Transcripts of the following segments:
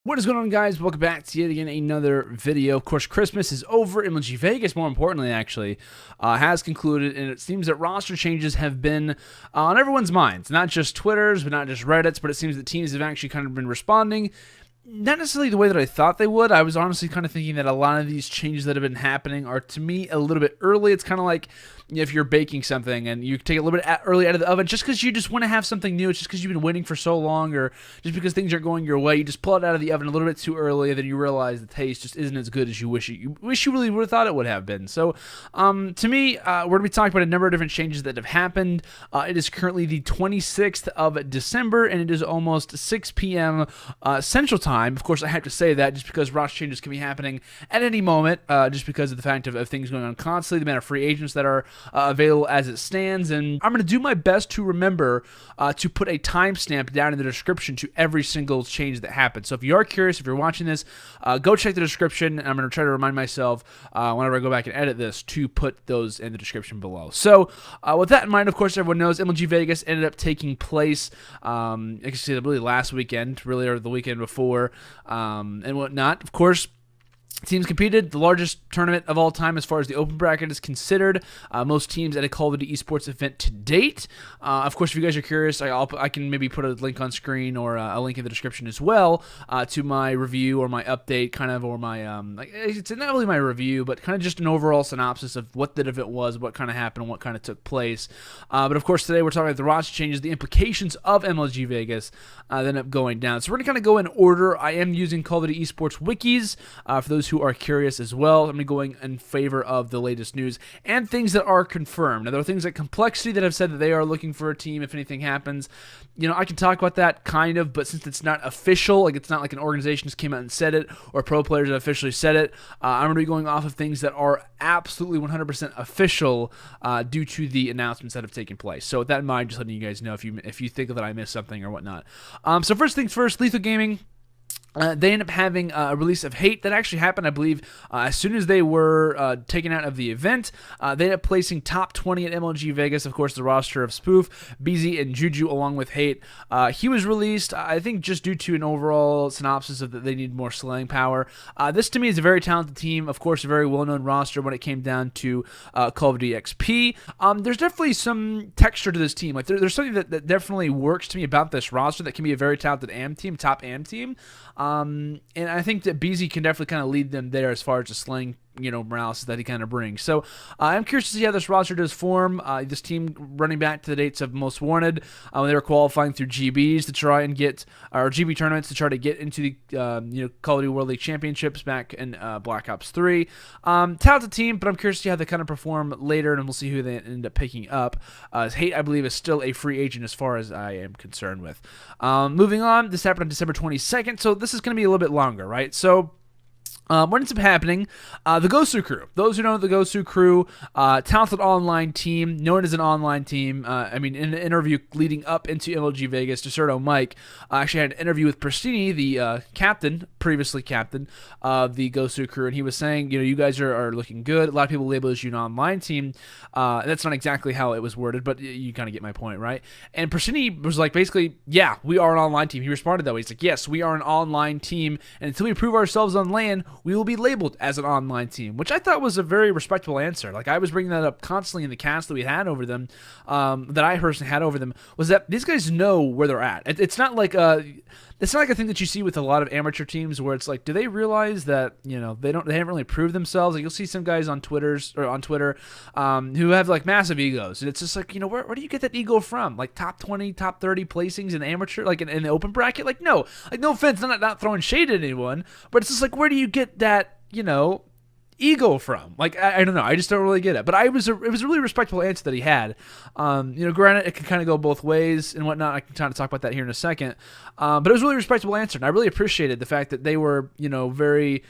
What is going on, guys? Welcome back to yet again another video. Of course, Christmas is over. MLG Vegas, more importantly, actually, has concluded, and it seems that roster changes have been on everyone's minds. Not just Twitter's, but not just Reddit's, but it seems that teams have actually kind of been responding. Not necessarily the way that I thought they would. I was honestly kind of thinking that a lot of these changes that have been happening are, to me, a little bit early. It's kind of like if you're baking something and you take it a little bit early out of the oven just because you just want to have something new. It's just because you've been waiting for so long, or just because things aren't going your way. You just pull it out of the oven a little bit too early, and then you realize the taste just isn't as good as you wish you really would have thought it would have been. So, to me, we're going to be talking about a number of different changes that have happened. It is currently the 26th of December, and it is almost 6 p.m. Central Time. Of course, I have to say that just because roster changes can be happening at any moment, just because of the fact of things going on constantly, the amount of free agents that are available as it stands, and I'm going to do my best to remember to put a timestamp down in the description to every single change that happens. So if you are curious, if you're watching this, go check the description, and I'm going to try to remind myself whenever I go back and edit this to put those in the description below. So with that in mind, of course, everyone knows MLG Vegas ended up taking place, I can say really last weekend, really, or the weekend before, and whatnot. Of course, teams competed, the largest tournament of all time as far as the open bracket is considered. Most teams at a Call of Duty esports event to date. Of course, if you guys are curious, I can maybe put a link on screen or a link in the description as well to my review or my update, kind of, or my it's not really my review, but kind of just an overall synopsis of what the event was, what kind of happened, what kind of took place. But of course, today we're talking about the roster changes, the implications of MLG Vegas that end up going down. So we're gonna kind of go in order. I am using Call of Duty esports wikis for those who are curious as well. I'm going to be going in favor of the latest news and things that are confirmed. Now, there are things like Complexity that have said that they are looking for a team if anything happens. You know, I can talk about that kind of, but since it's not official, like it's not like an organization just came out and said it, or pro players have officially said it, I'm going to be going off of things that are absolutely 100% official due to the announcements that have taken place. So with that in mind, just letting you guys know if you think that I missed something or whatnot. So first things first, Lethal Gaming. They end up having a release of Hate that actually happened, I believe, as soon as they were taken out of the event. They ended up placing top 20 at MLG Vegas. Of course, the roster of Spoof, BZ, and Juju along with Hate. He was released, I think, just due to an overall synopsis of that they need more slaying power. This, to me, is a very talented team. Of course, a very well-known roster when it came down to Call of Duty XP. There's definitely some texture to this team. Like there's something that definitely works to me about this roster that can be a very talented AM team, top AM team. And I think that BZ can definitely kind of lead them there as far as the slaying, morales that he kind of brings. So I'm curious to see how this roster does form. This team running back to the dates of Most Wanted, when they were qualifying through GBs to try and get, or GB tournaments to try to get into the Call of Duty World League Championships back in Black Ops 3. Talented team, but I'm curious to see how they kind of perform later, and we'll see who they end up picking up. Hate, I believe, is still a free agent as far as I am concerned with. Moving on, this happened on December 22nd, so this is going to be a little bit longer, right? So what ends up happening, the Gosu Crew. Those who know the Gosu Crew, talented online team, known as an online team. In an interview leading up into MLG Vegas, Deserto Mike actually had an interview with Pristini, the previously captain of the Gosu Crew, and he was saying, you guys are looking good. A lot of people label you an online team. And that's not exactly how it was worded, but you kind of get my point, right? And Pristini was like, basically, yeah, we are an online team. He responded that way. He's like, yes, we are an online team, and until we prove ourselves on LAN, we will be labeled as an online team, which I thought was a very respectable answer. Like, I was bringing that up constantly in the cast that we had over them, that I personally had over them, was that these guys know where they're at. It's not like a thing that you see with a lot of amateur teams where it's like, do they realize that they haven't really proved themselves? Like, you'll see some guys on Twitter who have like massive egos, and it's just like, where do you get that ego from? Like top 20, top 30 placings in amateur, like in the open bracket? Like, no offense, not throwing shade at anyone, but it's just like, where do you get that ego from? Like, I don't know, I just don't really get it. But it was a really respectful answer that he had. Granted, it can kind of go both ways and whatnot. I can kind of talk about that here in a second. But it was a really respectable answer, and I really appreciated the fact that they were very,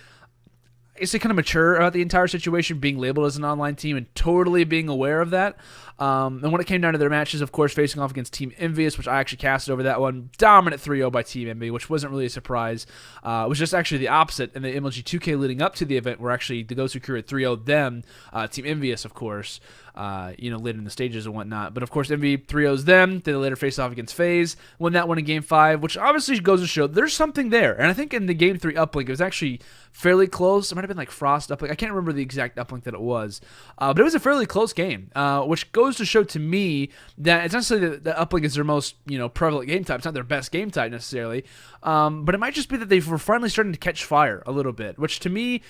I guess, kind of mature about the entire situation, being labeled as an online team and totally being aware of that. And when it came down to their matches, of course, facing off against Team Envious, which I actually casted over that one, dominant 3-0 by Team Envy, which wasn't really a surprise. It was just actually the opposite in the MLG 2K leading up to the event, where actually the Gosu Crew had 3-0'd them, Team Envious, of course. later in the stages and whatnot. But of course, Envy 3-0s them. They later face off against FaZe, won that one in Game 5, which obviously goes to show there's something there. And I think in the Game 3 uplink, it was actually fairly close. It might have been like Frost uplink. I can't remember the exact uplink that it was, but it was a fairly close game, which goes to show to me that it's not necessarily that the uplink is their most prevalent game type. It's not their best game type necessarily, but it might just be that they were finally starting to catch fire a little bit, which to me,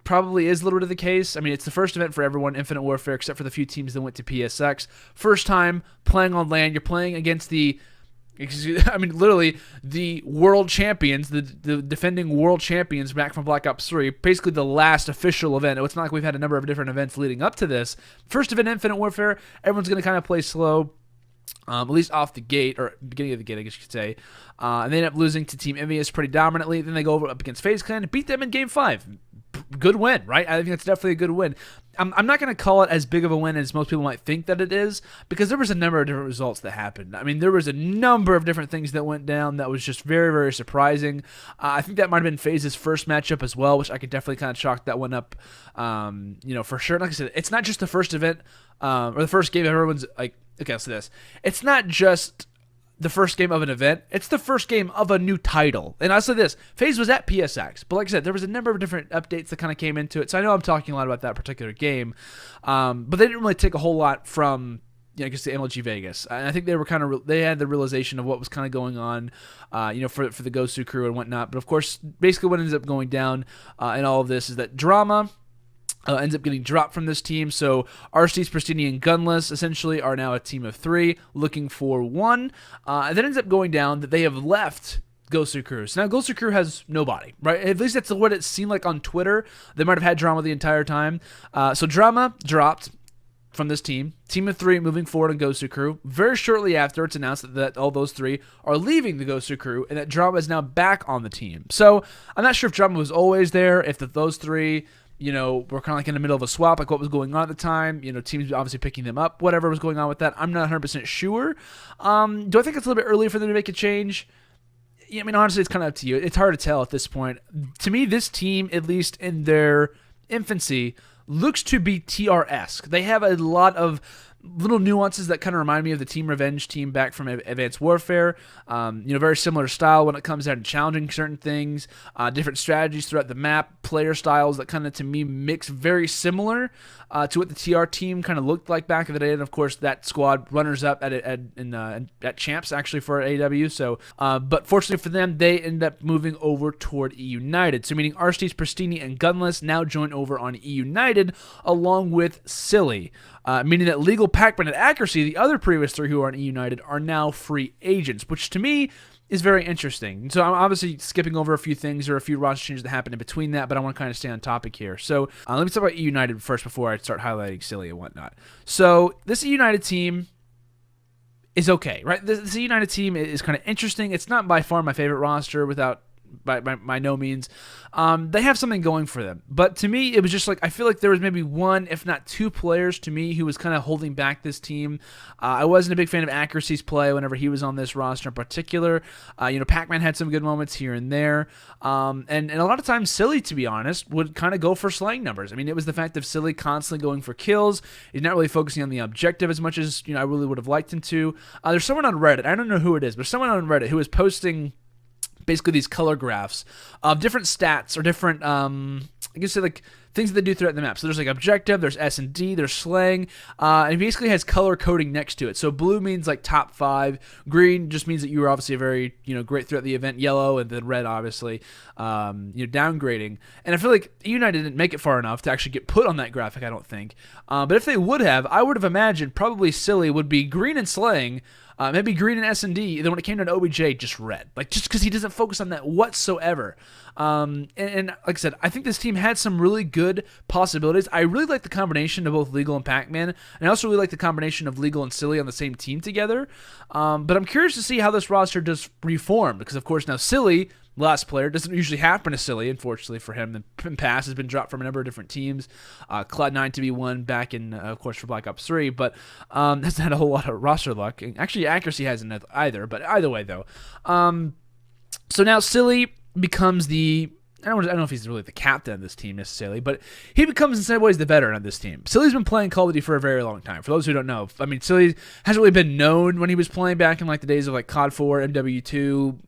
probably is a little bit of the case. I mean, it's the first event for everyone, Infinite Warfare, except for the few teams that went to PSX. First time playing on LAN. You're playing against literally the world champions, the defending world champions back from Black Ops 3. Basically the last official event. It's not like we've had a number of different events leading up to this. First event, Infinite Warfare. Everyone's going to kind of play slow. At least off the gate, or beginning of the gate, I guess you could say. And they end up losing to Team Envious pretty dominantly. Then they go up against FaZe Clan and beat them in Game 5. Good win, right? I think that's definitely a good win. I'm not going to call it as big of a win as most people might think that it is, because there was a number of different results that happened. I mean, there was a number of different things that went down that was just very, very surprising. I think that might have been FaZe's first matchup as well, which I could definitely kind of chalk that one up, for sure. Like I said, it's not just the first event, or the first game everyone's like, okay, let's do this. It's not just the first game of an event, it's the first game of a new title. And I'll say this, FaZe was at PSX, but like I said, there was a number of different updates that kind of came into it, so I know I'm talking a lot about that particular game, but they didn't really take a whole lot from, I guess, the MLG Vegas. And I think they were they had the realization of what was kind of going on, for the Gosu Crew and whatnot. But of course, basically what ends up going down in all of this is that Drama ends up getting dropped from this team. So Arsteez, Pristini, and Gunless essentially are now a team of 3 looking for 1. And then ends up going down that they have left Gosu Crew. So now Gosu Crew has nobody, right? At least that's what it seemed like on Twitter. They might have had Drama the entire time. So Drama dropped from this team. Team of 3 moving forward on Gosu Crew. Very shortly after, it's announced that all those 3 are leaving the Gosu Crew and that Drama is now back on the team. So I'm not sure if Drama was always there, if those 3... we're kind of like in the middle of a swap, like what was going on at the time. Teams obviously picking them up, whatever was going on with that. I'm not 100% sure. Do I think it's a little bit early for them to make a change? I mean, honestly, it's kind of up to you. It's hard to tell at this point. To me, this team, at least in their infancy, looks to be TR-esque. They have a lot of little nuances that kind of remind me of the Team Revenge team back from Advanced Warfare. Very similar style when it comes down to challenging certain things, different strategies throughout the map, player styles that kind of, to me, mix very similar to what the TR team kind of looked like back in the day. And of course, that squad runners up at Champs actually for AW. So, but fortunately for them, they end up moving over toward eUnited. So, meaning Arsteez, Pristini, and Gunless now join over on eUnited along with Silly. Meaning that Legal, Pac-Man, and Accuracy, the other previous 3 who are on eUnited, are now free agents, which to me is very interesting. So I'm obviously skipping over a few things or a few roster changes that happened in between that, but I want to kind of stay on topic here. So let me talk about eUnited first before I start highlighting Silly and whatnot. So this eUnited team is okay, right? This eUnited team is kind of interesting. It's not by far my favorite roster by no means. They have something going for them. But to me, it was just like, I feel like there was maybe 1, if not 2 players to me who was kind of holding back this team. I wasn't a big fan of Accuracy's play whenever he was on this roster in particular. Pac-Man had some good moments here and there. And a lot of times Silly, to be honest, would kind of go for slang numbers. I mean, it was the fact of Silly constantly going for kills. He's not really focusing on the objective as much as I really would have liked him to. There's someone on Reddit, I don't know who it is, but someone on Reddit who is posting basically these color graphs of different stats or different, I guess, like things that they do throughout the map. So there's like objective, there's S&D, there's slang, and it basically has color coding next to it. So blue means like top 5, green just means that you were obviously a very, great throughout the event, yellow, and then red, obviously, downgrading. And I feel like United didn't make it far enough to actually get put on that graphic, I don't think. But if they would have, I would have imagined probably Silly would be green and slang, maybe green and S&D, then when it came to an OBJ, just red. Like, just because he doesn't focus on that whatsoever. And like I said, I think this team had some really good possibilities. I really like the combination of both Legal and Pac-Man, and I also really like the combination of Legal and Silly on the same team together. But I'm curious to see how this roster does reform, because of course now Silly, last player, doesn't usually happen to Silly, unfortunately for him. The pass has been dropped from a number of different teams. Cloud9 to be one back in, of course, for Black Ops 3, but hasn't had a whole lot of roster luck. And actually, Accuracy hasn't either, but either way, though. So now Silly becomes the, I don't know if he's really the captain of this team necessarily, but he becomes in some ways the veteran of this team. silly's been playing Call of Duty for a very long time. For those who don't know, I mean, silly hasn't really been known when he was playing back in like the days of like COD 4, MW2,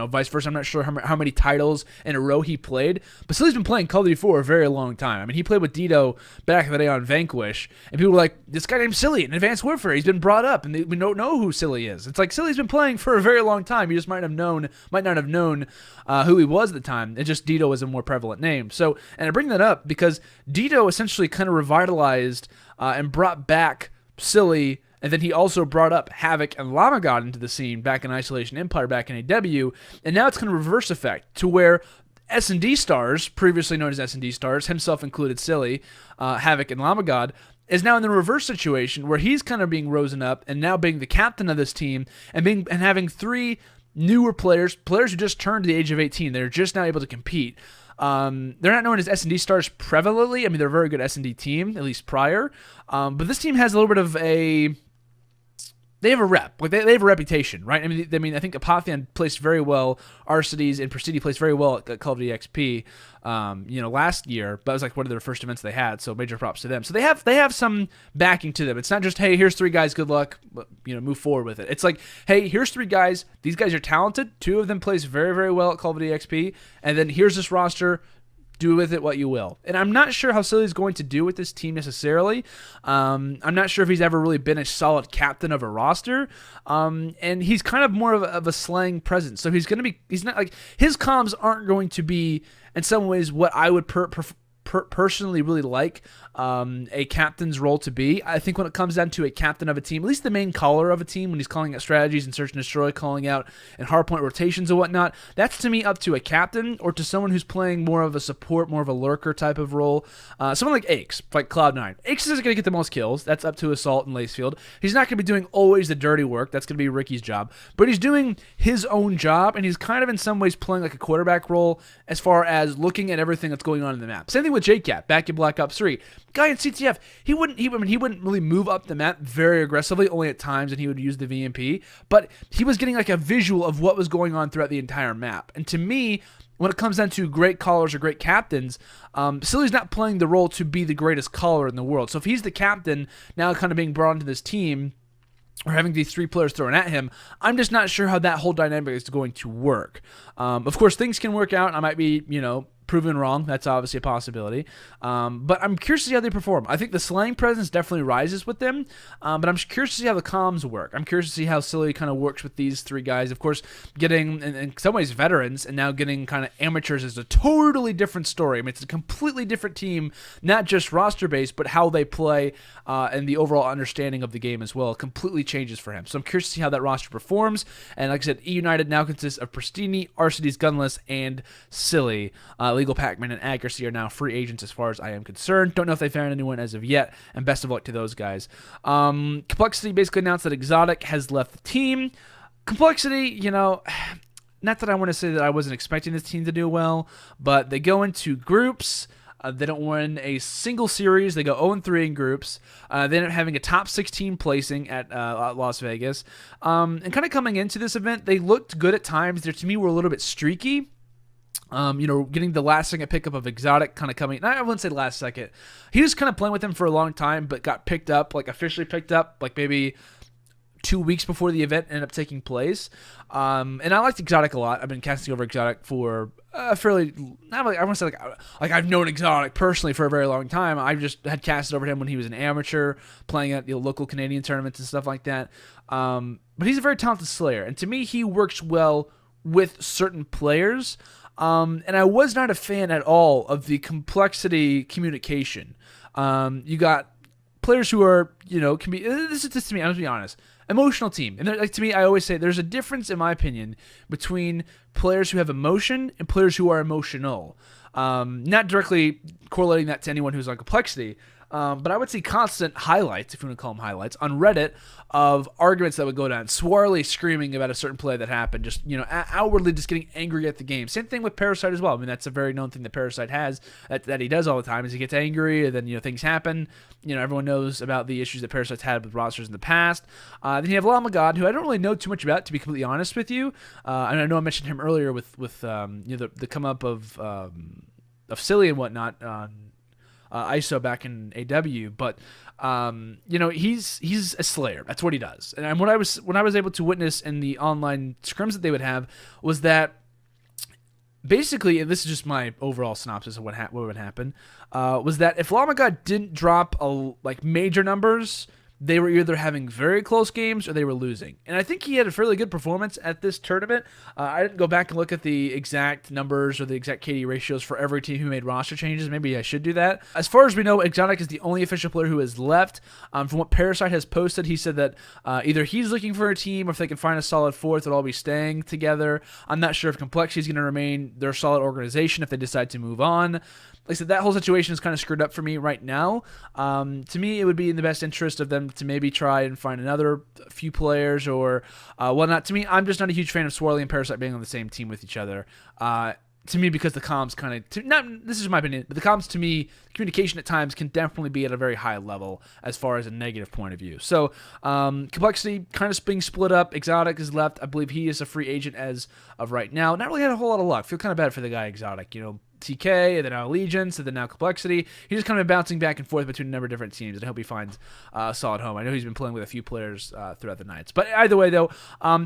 vice versa. I'm not sure how many titles in a row he played, but silly's been playing Call of Duty for a very long time. I mean, he played with Dito back in the day on Vanquish, and people were like, this guy named Silly in Advanced Warfare, he's been brought up, and we don't know who Silly is. It's like silly's been playing for a very long time. You just might not have known who he was at the time. It just Dito was a more prevalent name. So, and I bring that up because Dito essentially kind of revitalized and brought back Silly. And then he also brought up Havoc and Lamagod into the scene back in Isolation Empire, back in AW. And now it's kind of reverse effect to where S&D stars, previously known as S&D stars, himself included Silly, Havoc, and Lamagod, is now in the reverse situation where he's kind of being risen up and now being the captain of this team and having three newer players who just turned the age of 18. They're just now able to compete. They're not known as S&D stars prevalently. I mean, they're a very good S&D team, at least prior. But this team has a little bit of a... They have a rep, like they have a reputation, right? I mean, I think Apotheon placed very well, Arcides and Presidio placed very well at Call of Duty XP, last year. But it was like one of their first events they had, so major props to them. So they have some backing to them. It's not just, hey, here's three guys, good luck, move forward with it. It's like, hey, here's three guys. These guys are talented. Two of them plays very, very well at Call of Duty XP, and then here's this roster. Do with it what you will. And I'm not sure how Silly's going to do with this team necessarily. I'm not sure if he's ever really been a solid captain of a roster. And he's kind of more of a slang presence. So he's not like, his comms aren't going to be in some ways what I would personally really like a captain's role to be. I think when it comes down to a captain of a team, at least the main caller of a team, when he's calling out strategies and search and destroy, calling out and hardpoint rotations and whatnot, that's to me up to a captain or to someone who's playing more of a support, more of a lurker type of role. Someone like Aches, like Cloud9. Aches isn't going to get the most kills. That's up to Assault and Lacefield. He's not going to be doing always the dirty work. That's going to be Ricky's job. But he's doing his own job, and he's kind of in some ways playing like a quarterback role as far as looking at everything that's going on in the map. Same thing with JCat back in Black Ops 3. Guy in CTF, he wouldn't really move up the map very aggressively, only at times, and he would use the VMP, but he was getting like a visual of what was going on throughout the entire map. And to me, when it comes down to great callers or great captains, Silly's not playing the role to be the greatest caller in the world. So if he's the captain, now kind of being brought into this team, or having these three players thrown at him, I'm just not sure how that whole dynamic is going to work. Of course, things can work out. I might be, proven wrong. That's obviously a possibility. But I'm curious to see how they perform. I think the slang presence definitely rises with them, but I'm curious to see how the comms work. I'm curious to see how Silly kind of works with these three guys. Of course, getting, in some ways, veterans, and now getting kind of amateurs is a totally different story. I mean, it's a completely different team, not just roster-based, but how they play and the overall understanding of the game as well. It completely changes for him. So I'm curious to see how that roster performs. And like I said, eUnited now consists of Pristini, Arcides, Gunless, and Silly. Legal Pac-Man and Accuracy are now free agents as far as I am concerned. Don't know if they found anyone as of yet, and best of luck to those guys. Complexity basically announced that Xotic has left the team. Complexity, not that I want to say that I wasn't expecting this team to do well, but they go into groups. They don't win a single series. They go 0-3 in groups. They end up having a top 16 placing at Las Vegas. And kind of coming into this event, they looked good at times. They, to me, were a little bit streaky. Getting the last second pickup of Xotic kind of coming. I wouldn't say last second. He was kind of playing with him for a long time, but got picked up, like officially picked up, like maybe 2 weeks before the event ended up taking place. And I liked Xotic a lot. I've been casting over Xotic for fairly, not like, I want to say like I've known Xotic personally for a very long time. I just had casted over him when he was an amateur, playing at local Canadian tournaments and stuff like that. But he's a very talented slayer, and to me, he works well with certain players. And I was not a fan at all of the complexity communication. You got players who are, can be, this is just to me, I'm going to be honest, emotional team. And like to me, I always say there's a difference, in my opinion, between players who have emotion and players who are emotional. Not directly correlating that to anyone who's on complexity. but I would see constant highlights, if you want to call them highlights, on Reddit of arguments that would go down, Swirly screaming about a certain play that happened, just, outwardly just getting angry at the game. Same thing with Parasite as well. I mean, that's a very known thing that Parasite has, that he does all the time, is he gets angry, and then, things happen. Everyone knows about the issues that Parasite's had with rosters in the past. Then you have Llama God, who I don't really know too much about, to be completely honest with you. And I know I mentioned him earlier with the come up of Silly and whatnot on ISO back in AW, but he's a slayer. That's what he does. And what I was able to witness in the online scrims that they would have was that basically, and this is just my overall synopsis of what would happen, was that if Llama God didn't drop major numbers, they were either having very close games or they were losing. And I think he had a fairly good performance at this tournament. I didn't go back and look at the exact numbers or the exact KD ratios for every team who made roster changes. Maybe I should do that. As far as we know, Xotic is the only official player who has left. From what Parasite has posted, he said that either he's looking for a team or if they can find a solid fourth, they'll all be staying together. I'm not sure if Complexity is going to remain their solid organization if they decide to move on. Like I said, that whole situation is kind of screwed up for me right now. To me, it would be in the best interest of them to maybe try and find another few players or whatnot. To me, I'm just not a huge fan of Swirly and Parasite being on the same team with each other. To me, because the comms kind of, this is my opinion, but the comms to me, communication at times can definitely be at a very high level as far as a negative point of view. So, Complexity kind of being split up. Xotic is left. I believe he is a free agent as of right now. Not really had a whole lot of luck. Feel kind of bad for the guy Xotic, TK, and then now Allegiance, and then now Complexity. He's just kind of bouncing back and forth between a number of different teams, and I hope he finds a solid home. I know he's been playing with a few players throughout the nights. But either way, though,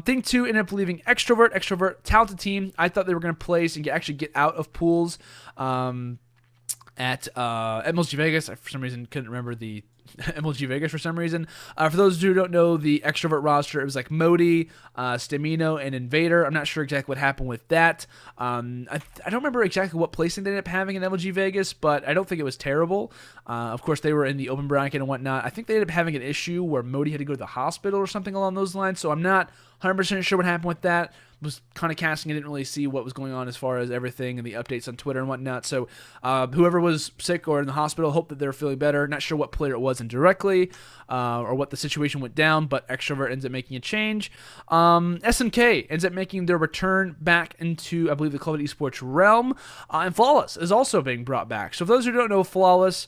thing two ended up leaving XtroVert. XtroVert, talented team. I thought they were going to place and actually get out of pools at MLG Vegas. I, for some reason, couldn't remember the MLG Vegas for some reason. For those who don't know the XtroVert roster, it was like Modi, Stamino, and Invader. I'm not sure exactly what happened with that. I don't remember exactly what placing they ended up having in MLG Vegas, but I don't think it was terrible. Of course, they were in the open bracket and whatnot. I think they ended up having an issue where Modi had to go to the hospital or something along those lines, so I'm not 100% sure what happened with that. Was kind of casting. I didn't really see what was going on as far as everything and the updates on Twitter and whatnot. So whoever was sick or in the hospital, hope that they're feeling better. Not sure what player it was indirectly or what the situation went down, but XtroVert ends up making a change. SnK ends up making their return back into, I believe, the CoD Esports realm. And Flawless is also being brought back. So for those who don't know, Flawless,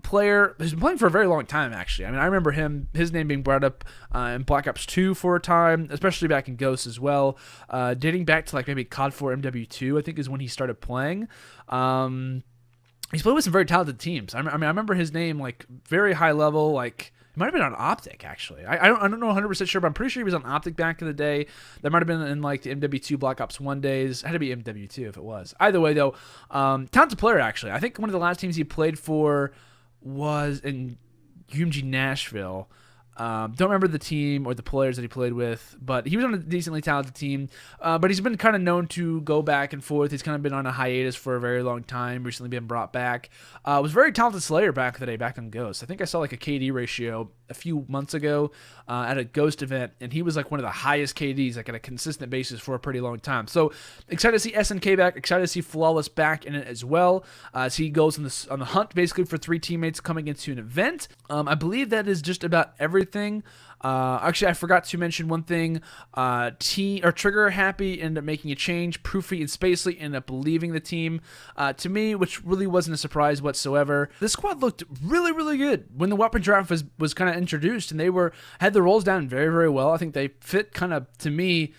player who's been playing for a very long time, actually. I mean, I remember his name being brought up in Black Ops 2 for a time, especially back in Ghost as well. Dating back to maybe COD 4 MW2, I think is when he started playing. He's played with some very talented teams. I remember his name very high level. It might have been on Optic actually. I don't know 100% sure, but I'm pretty sure he was on Optic back in the day. That might have been in the MW2 Black Ops 1 days. It had to be MW2 if it was. Either way though, talented player actually. I think one of the last teams he played for was in UMG Nashville. Don't remember the team or the players that he played with, but he was on a decently talented team. But he's been kind of known to go back and forth. He's kind of been on a hiatus for a very long time, recently been brought back. Was a very talented Slayer back in the day, back on Ghost. I think I saw a KD ratio a few months ago at a Ghost event, and he was one of the highest KDs at a consistent basis for a pretty long time. So excited to see SnK back, excited to see Flawless back in it as well. As he goes on the hunt basically for 3 teammates coming into an event. I believe that is just about everything. Actually, I forgot to mention one thing. Trigger Happy ended up making a change. Proofy and Spacely ended up leaving the team. To me, which really wasn't a surprise whatsoever. The squad looked really, really good when the weapon draft was kind of introduced, and they had the roles down very, very well. I think they fit kind of, to me,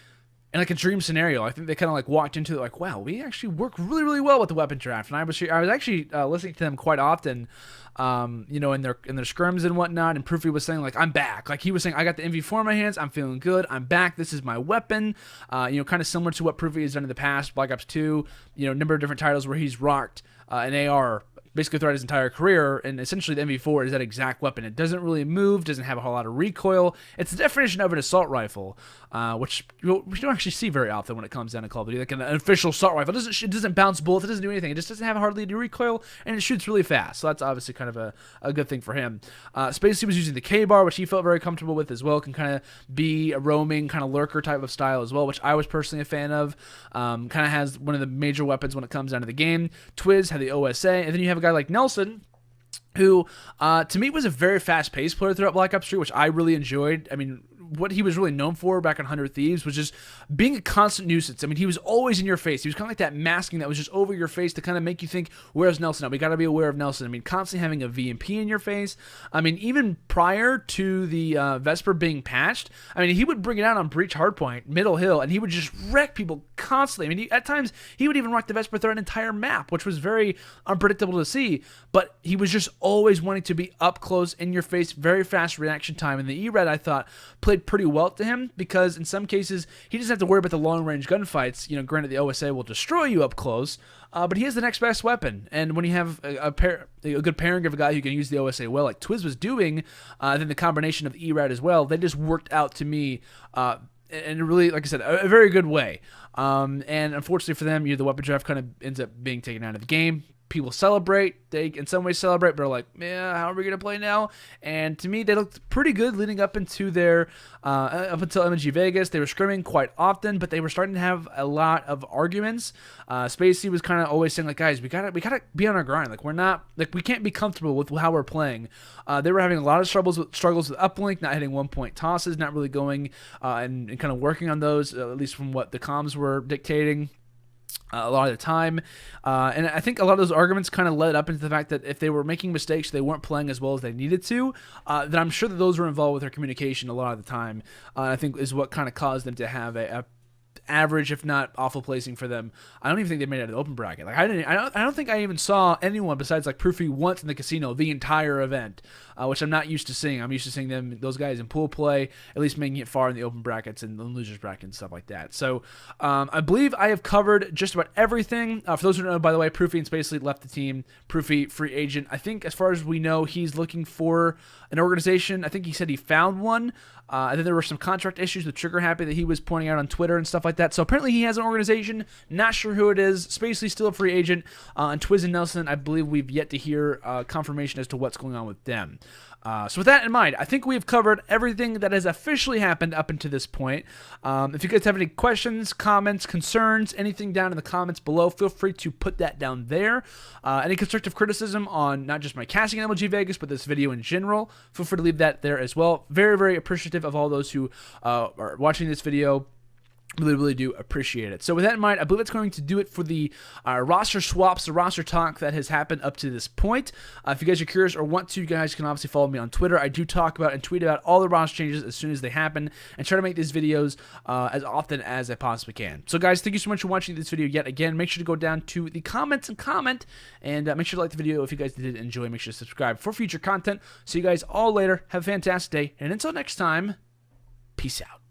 in a dream scenario. I think they kind of walked into it wow, we actually work really, really well with the weapon draft. And I was actually listening to them quite often, in their scrims and whatnot. And Proofy was saying I'm back. He was saying, I got the MV4 in my hands. I'm feeling good. I'm back. This is my weapon. Kind of similar to what Proofy has done in the past. Black Ops 2, number of different titles where he's rocked an AR basically throughout his entire career, and essentially the MV4 is that exact weapon. It doesn't really move, doesn't have a whole lot of recoil. It's the definition of an assault rifle, which we don't actually see very often when it comes down to Call of Duty. An official assault rifle, it doesn't bounce bullets, it doesn't do anything. It just doesn't have hardly any recoil, and it shoots really fast. So that's obviously kind of a good thing for him. Spacey was using the K-bar, which he felt very comfortable with as well. Can kind of be a roaming, kind of lurker type of style as well, which I was personally a fan of. Kind of has one of the major weapons when it comes down to the game. Twiz had the OSA, and then you have a guy like Nelson, who to me was a very fast-paced player throughout Black Ops 3, which I really enjoyed. I mean, what he was really known for back on 100 Thieves was just being a constant nuisance. I mean, he was always in your face. He was kind of like that masking that was just over your face to kind of make you think, where's Nelson? Now, we got to be aware of Nelson. I mean, constantly having a VMP in your face. I mean, even prior to the Vesper being patched, I mean, he would bring it out on Breach Hardpoint, Middle Hill, and he would just wreck people constantly. I mean, at times, he would even wreck the Vesper through an entire map, which was very unpredictable to see, but he was just always wanting to be up close, in your face, very fast reaction time, and the E-Red, I thought, played pretty well to him, because in some cases, he doesn't have to worry about the long-range gunfights. You know, granted, the OSA will destroy you up close, but he has the next best weapon, and when you have a good pairing of a guy who can use the OSA well, like Twiz was doing, then the combination of E-Red as well, they just worked out to me in really, like I said, a very good way. And unfortunately for them, the weapon draft kind of ends up being taken out of the game. People celebrate. They, in some ways, celebrate, but are like, yeah, how are we going to play now? And to me, they looked pretty good leading up into their, up until MG Vegas. They were scrimming quite often, but they were starting to have a lot of arguments. Spacey was kind of always saying, like, guys, we gotta be on our grind. Like, we can't be comfortable with how we're playing. They were having a lot of struggles with uplink, not hitting 1-point tosses, not really going and kind of working on those, at least from what the comms were dictating. A lot of the time, and I think a lot of those arguments kind of led up into the fact that if they were making mistakes, they weren't playing as well as they needed to, then I'm sure that those were involved with their communication a lot of the time. I think is what kind of caused them to have a average, if not awful, placing for them. I don't even think they made it out of the open bracket. Like, I don't think I even saw anyone besides like Proofy once in the casino the entire event, which I'm not used to seeing. I'm used to seeing those guys in pool play, at least making it far in the open brackets and the losers bracket and stuff like that. So I believe I have covered just about everything. For those who don't know, by the way, Proofy and Spacely left the team. Proofy, free agent. I think as far as we know, he's looking for an organization. I think he said he found one. And then there were some contract issues with Trigger Happy that he was pointing out on Twitter and stuff like that. So apparently he has an organization. Not sure who it is. Spacely's still a free agent. And Twiz and Nelson, I believe we've yet to hear confirmation as to what's going on with them. So with that in mind, I think we've covered everything that has officially happened up until this point. If you guys have any questions, comments, concerns, anything down in the comments below, feel free to put that down there. Any constructive criticism on not just my casting in MLG Vegas, but this video in general, feel free to leave that there as well. Very, very appreciative of all those who are watching this video. Really, really do appreciate it. So with that in mind, I believe that's going to do it for the roster swaps, the roster talk that has happened up to this point. If you guys are curious or want to, you guys can obviously follow me on Twitter. I do talk about and tweet about all the roster changes as soon as they happen and try to make these videos as often as I possibly can. So guys, thank you so much for watching this video yet again. Make sure to go down to the comments and comment, and make sure to like the video if you guys did enjoy. Make sure to subscribe for future content. See you guys all later. Have a fantastic day, and until next time, peace out.